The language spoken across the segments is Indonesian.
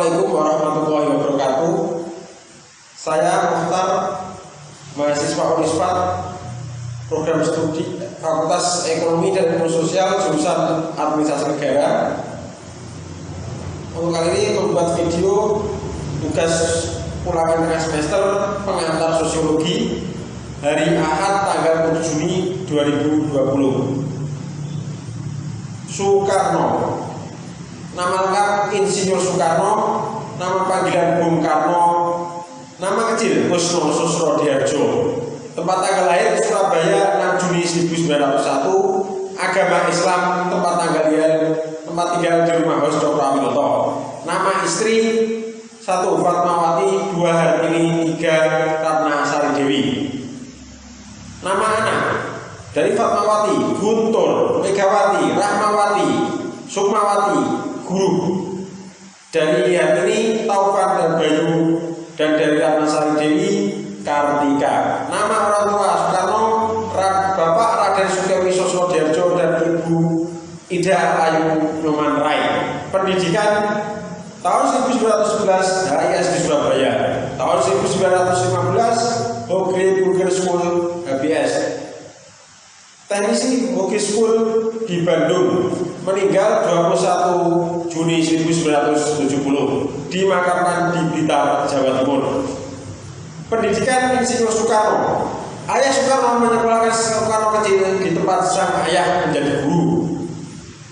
Assalamualaikum warahmatullahi wabarakatuh. Saya Mukhtar, mahasiswa Unispat, program studi Fakultas Ekonomi dan Ilmu Sosial jurusan Administrasi Negara. Untuk kali ini membuat video tugas ulangan tengah semester pengantar sosiologi hari Ahad tanggal 7 Juni 2020. Soekarno, nama lengkap Insinyur Soekarno, nama panggilan Bung Karno, nama kecil Kusno Susrodiharjo, tempat tanggal lahir Surabaya 6 Juni 1901, agama Islam, tempat tinggal di rumah Hos Dr. Aminoto, nama istri 1 Fatmawati, 2 Hartini, 3 Ratna Sari Dewi. Nama anak dari Fatmawati, Guntur, Megawati, Rahmawati, Sukmawati, Guru. Dari Hartini, Taufan dan Bayu. Dan dari Ratna Sari Dewi, Kartika. Nama orang tua Soekarno, Bapak Raden Sukewi Susrodiharjo dan Ibu Ida Ayu Nyoman Rai. Pendidikan tahun 1911 HIS di Surabaya, tahun 1915 Hoge Burger School HBS, teknisi Hoge School di Bandung, meninggal 21 Juni 1970, dimakamkan di Blitar, Jawa Timur. Pendidikan Insinyur Soekarno. Ayah Soekarno menyekolahkan Soekarno kecil di tempat sang ayah menjadi guru.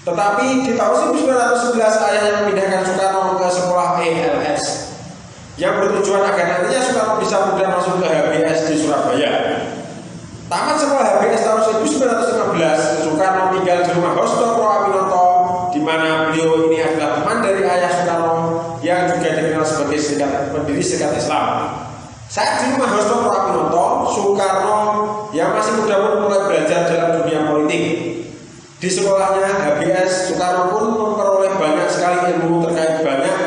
Tetapi di tahun 1911 ayahnya memindahkan Soekarno ke sekolah ELS yang bertujuan agar nantinya Soekarno bisa mudah masuk ke HBS di Surabaya. Tamat sekolah HBS tahun 1915, Soekarno tinggal di rumah Hos Dr. Aminoto, di mana beliau ini adalah teman dari ayah Soekarno yang juga dikenal sebagai pendiri Serikat Islam. Saat di rumah Hos Dr. Aminoto, Soekarno yang masih muda pun mulai belajar dalam dunia politik. Di sekolahnya HBS, Soekarno pun memperoleh banyak sekali ilmu terkait banyak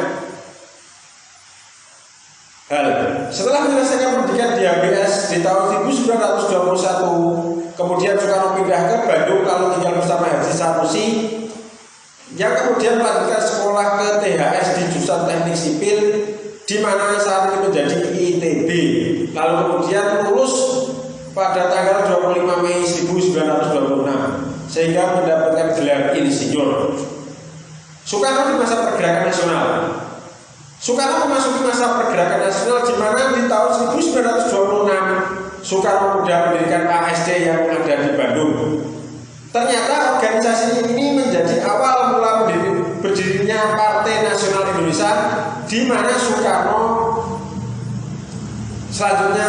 hal. Setelah menyelesaikan pendidikan di HBS di tahun 1921, kemudian Soekarno pindah ke Bandung lalu tinggal bersama Haji Sanusi, yang kemudian melanjutkan sekolah ke THS di jurusan Teknik Sipil, di mana saat ini menjadi ITB. Lalu kemudian lulus pada tanggal 25 Mei 1926 sehingga mendapatkan gelar insinyur. Soekarno di masa pergerakan nasional. Soekarno memasuki masa pergerakan nasional di mana di tahun 1926 Soekarno muda mendirikan ASD yang ada di Bandung. Ternyata organisasi ini menjadi awal mula berdirinya Partai Nasional Indonesia, di mana Soekarno selanjutnya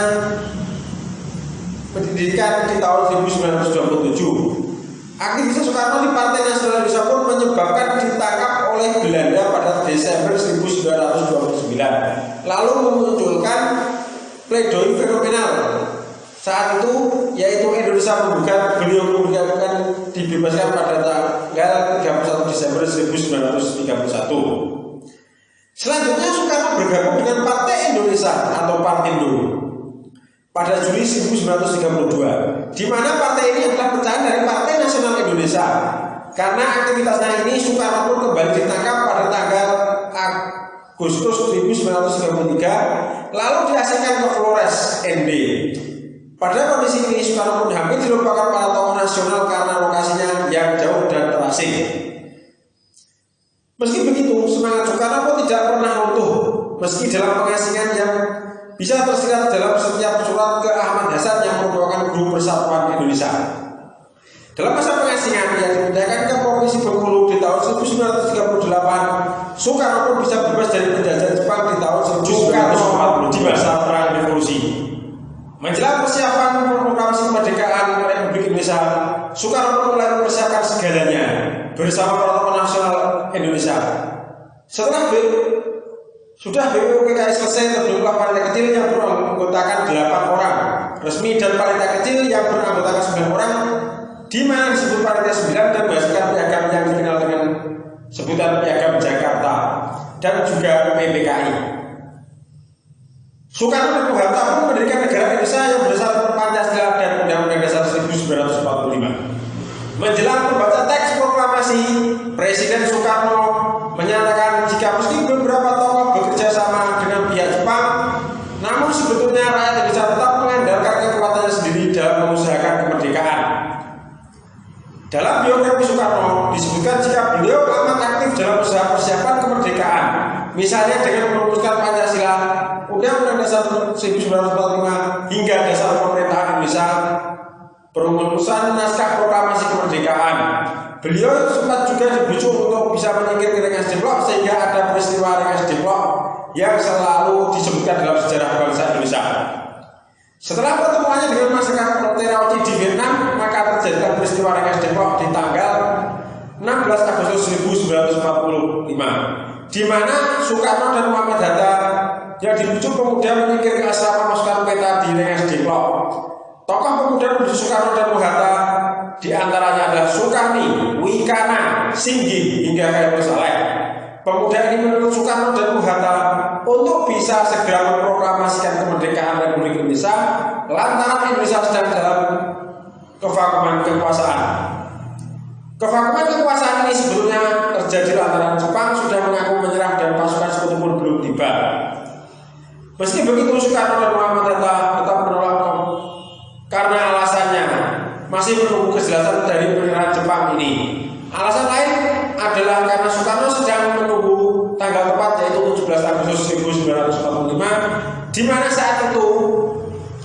mendirikan di tahun 1927. Aktivitas Soekarno di Partai Nasional Indonesia pun menyebabkan ditangkap oleh Belanda pada Desember 1929, lalu memunculkan pledoi fenomenal saat itu, yaitu Indonesia menggugat, beliau menggugatkan dibebaskan pada tanggal 31 Desember 1931. Selanjutnya Soekarno bergabung dengan Partai Indonesia atau Partindo pada Juli 1932, di mana partai ini adalah pecahan dari Partai Nasional Indonesia. Karena aktivitasnya ini, Soekarno pun kembali ditangkap pada tanggal Agustus 1933, lalu diasingkan ke Flores, ND. Pada kondisi ini, Soekarno pun hampir dilupakan para tokoh nasional karena lokasinya yang jauh dan terasing. Meski begitu, semangat Soekarno pun tidak pernah runtuh, meski dalam pengasingan yang bisa tersirat dalam setiap surat ke Ahmad Hasan yang merupakan guru persatuan Indonesia. Dalam masa pengasingan yang dipindahkan ke Provinsi Bengkulu di tahun 1938, Soekarno pun bisa bebas dari penjajahan Jepang di tahun 1940 di masa Perang Revolusi. Menjelang persiapan proklamasi kemerdekaan Republik Indonesia, Soekarno pun mulai mempersiapkan segalanya bersama para tokoh nasional Indonesia. Setelah sudah BPUPKI selesai, terbentuklah panitia kecil yang beranggotakan 8 orang resmi dan panitia kecil yang beranggotakan 9 orang, di mana disebut panitia 9 dan menghasilkan piagam yang dikenal dengan sebutan Piagam Jakarta dan juga PPKI. Soekarno dan Bung Hatta pun mendirikan negara Indonesia yang berdasarkan Pancasila dan Undang-Undang Dasar 1945. Menjelang membaca teks proklamasi, Presiden Soekarno menyatakan jika meski beberapa tokoh Misalnya dengan merumuskan Pancasila, Undang-Undang Dasar 1945 hingga Dasar Pemerintahan Indonesia, perumusan naskah proklamasi kemerdekaan. Beliau sempat juga dibujuk untuk bisa menyingkir Rengas Dengklok, sehingga ada peristiwa Rengas Dengklok yang selalu disebutkan dalam sejarah bangsa Indonesia. Setelah pertemuannya dengan masyarakat Terauchi di Vietnam, maka terjadi peristiwa Rengas Dengklok di tanggal 16 Agustus 1945, di mana Soekarno dan Muhammad Hatta yang dibujuk pemuda menyingkir ke asrama pasukan peta di Rengas Dengklok. Tokoh pemuda menuju Soekarno dan Hatta di antaranya adalah Sukarni, Wikana, Singgi hingga Khairul Saleh. Pemuda ini menuntut Soekarno dan Hatta untuk bisa segera memproklamasikan kemerdekaan Republik Indonesia lantaran Indonesia sedang dalam kevakuman kekuasaan. Kevakuman kekuasaan ini sebelumnya terjadi lantaran Jepang sudah mengaku menyerah dan pasukan sekutu pun belum tiba. Meski begitu, Soekarno dan Muhammad Hatta tetap menolak karena alasannya masih menunggu kejelasan dari penyerahan Jepang ini. Alasan lain adalah karena Soekarno sedang menunggu tanggal tepat, yaitu 17 Agustus 1945, di mana saat itu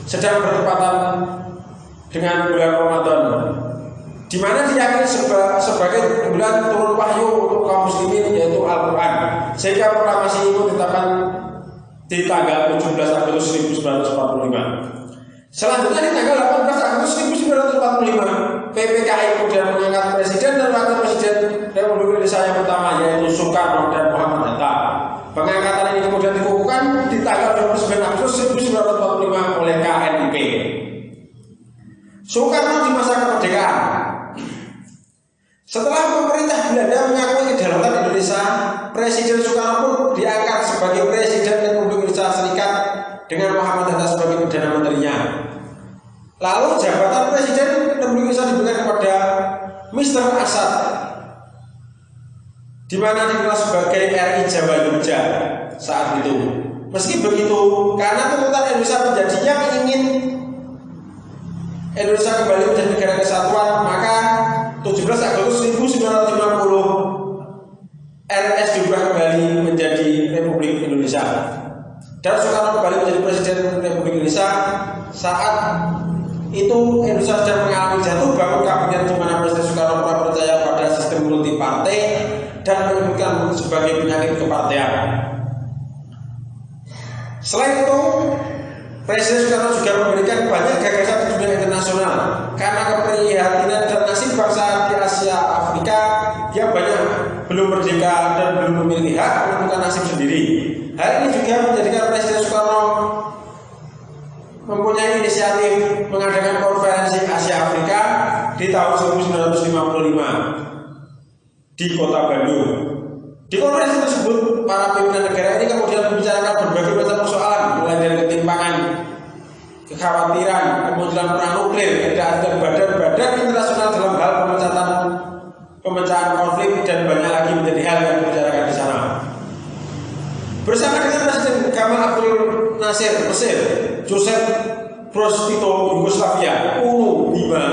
sedang bertepatan dengan bulan Ramadan, di mana diyakini sebagai bulan turun wahyu untuk kaum muslimin, yaitu Al-Quran, sehingga proklamasi itu ditetapkan di tanggal 17 Agustus 1945. Selanjutnya di tanggal 18 Agustus 1945, PPKI kemudian mengangkat Presiden dan Wakil Presiden Republik Indonesia yang pertama, yaitu Soekarno dan Muhammad Hatta. Pengangkatan ini kemudian dikukuhkan di tanggal 29 Agustus 1945 oleh KNIP. Soekarno di masa kemerdekaan. Setelah pemerintah Belanda mengakui kedaulatan Indonesia, Presiden Soekarno pun diangkat sebagai Presiden Republik Indonesia Serikat dengan Muhammad Hatta sebagai Perdana Menterinya. Lalu jabatan Presiden Republik Indonesia diberikan kepada Mr. Asad, di mana dikenal sebagai RI Jawa Yogja saat itu. Meski begitu, karena tuntutan Indonesia menjadi yang ingin Indonesia kembali menjadi negara kesatuan, maka 17 Agustus 1950 RS diubah kembali menjadi Republik Indonesia. Dan Soekarno kembali menjadi Presiden Republik Indonesia. Saat itu Indonesia sedang mengalami jatuh bangun kabinet, di mana Presiden Soekarno pernah percaya pada sistem multi partai dan menyebutkan sebagai penyakit kepartean. Selain itu, Presiden Soekarno juga memberikan banyak gagasan di dunia internasional karena keprihatinan dan nasib bangsa di Asia Afrika yang banyak belum merdeka dan belum memiliki hak menentukan nasib sendiri. Hal ini juga menjadikan Presiden Soekarno mempunyai inisiatif mengadakan konferensi Asia Afrika di tahun 1955 di Kota Bandung. Di konferensi tersebut, para pimpinan negara ini kemudian membicarakan berbagai macam persoalan, mulai dari ketimpangan, kekhawatiran, kemunculan perang nuklir, kehadiran badan-badan internasional dalam hal pemecahan konflik, dan banyak lagi menjadi hal yang dibicarakan di sana. Bersama dengan Presiden Gamal Abdul Nasir Mesir, Joseph Broz Tito Yugoslavia, UNU Bima,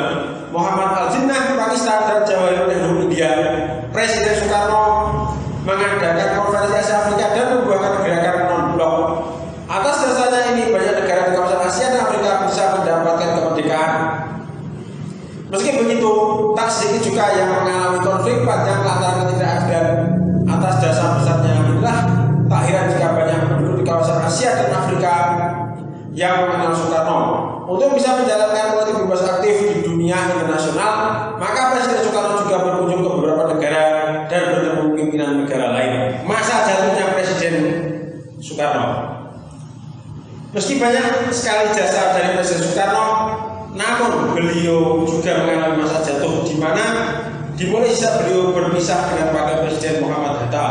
Muhammad Al-Jinnah Pakistan, dan Jawaharlal Nehru India, Presiden Soekarno mengadakan konferensi Asia Afrika dan membuahkan gerakan non-blok. Atas dasarnya ini, banyak negara di kawasan Asia dan Afrika bisa mendapatkan kemerdekaan. Meski begitu, tak sedikit juga yang mengalami konflik panjang lantaran ketidakadilan. Atas dasar besarnya inilah tak heran jika banyak penduduk di kawasan Asia dan Afrika yang mengenal Soekarno. Untuk bisa menjalankan politik bebas aktif di dunia internasional, maka Presiden Soekarno juga berkunjung ke beberapa negara dan bertemu pimpinan negara lain. Masa jatuhnya Presiden Soekarno. Meski banyak sekali jasa dari Presiden Soekarno, namun beliau juga mengalami masa jatuh, di mana dimulai saat beliau berpisah dengan Wakil Presiden Muhammad Hatta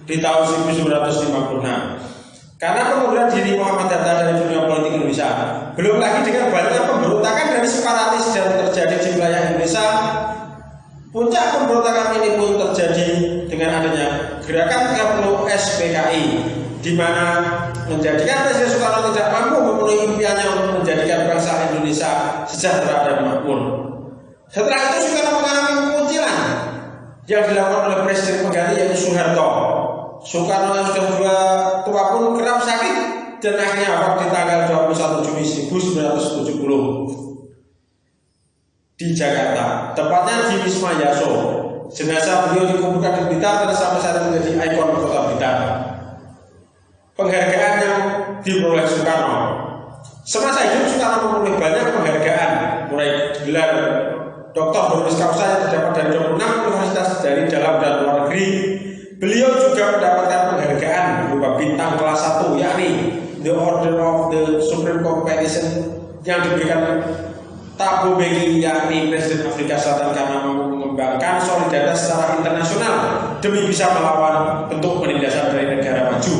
di tahun 1956. Karena pengunduran diri Muhammad Hatta dari dunia politik Indonesia, belum lagi dengan banyaknya pemberontakan dari separatis dan terjadi di wilayah Indonesia. Puncak pemberontakan ini pun terjadi dengan adanya gerakan 30 SPKI, di mana menjadikan Presiden Soekarno tidak mampu memenuhi impiannya untuk menjadikan bangsa Indonesia sejahtera dan makmur. Setelah itu Soekarno mengalami pengucilan yang dilakukan oleh Presiden pengganti, yaitu Soeharto. Soekarno yang sudah tua pun kerap sakit dan akhirnya wafat di tanggal 21 Juni 1970 di Jakarta, tepatnya di Wisma Yaso. Jenazah beliau dikuburkan di Blitar dan sampai saat ini menjadi ikon kota Blitar. Penghargaan yang diperoleh Soekarno. Semasa hidup Soekarno memperoleh banyak penghargaan, mulai gelar Doktor Honoris Causa yang terdapat dari 26 universitas dari dalam dan luar negeri. Beliau juga mendapatkan penghargaan berupa bintang kelas 1, yakni The Order of the Supreme Competition yang diberikan Thabo Mbeki, yakni Presiden Afrika Selatan, karena mengembangkan solidaritas secara internasional demi bisa melawan bentuk penindasan dari negara maju.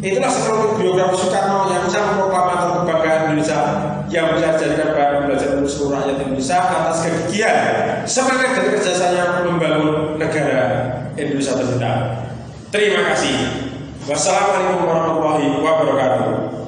Itulah sekelumit biografi Soekarno yang bisa memproklamakan kebanggaan Indonesia yang bisa dijadikan bahan belajar untuk seluruh rakyat Indonesia atas kegigihan, semangat dan kerjasanya membangun negara Indonesia tercinta. Terima kasih. Wassalamualaikum warahmatullahi wabarakatuh.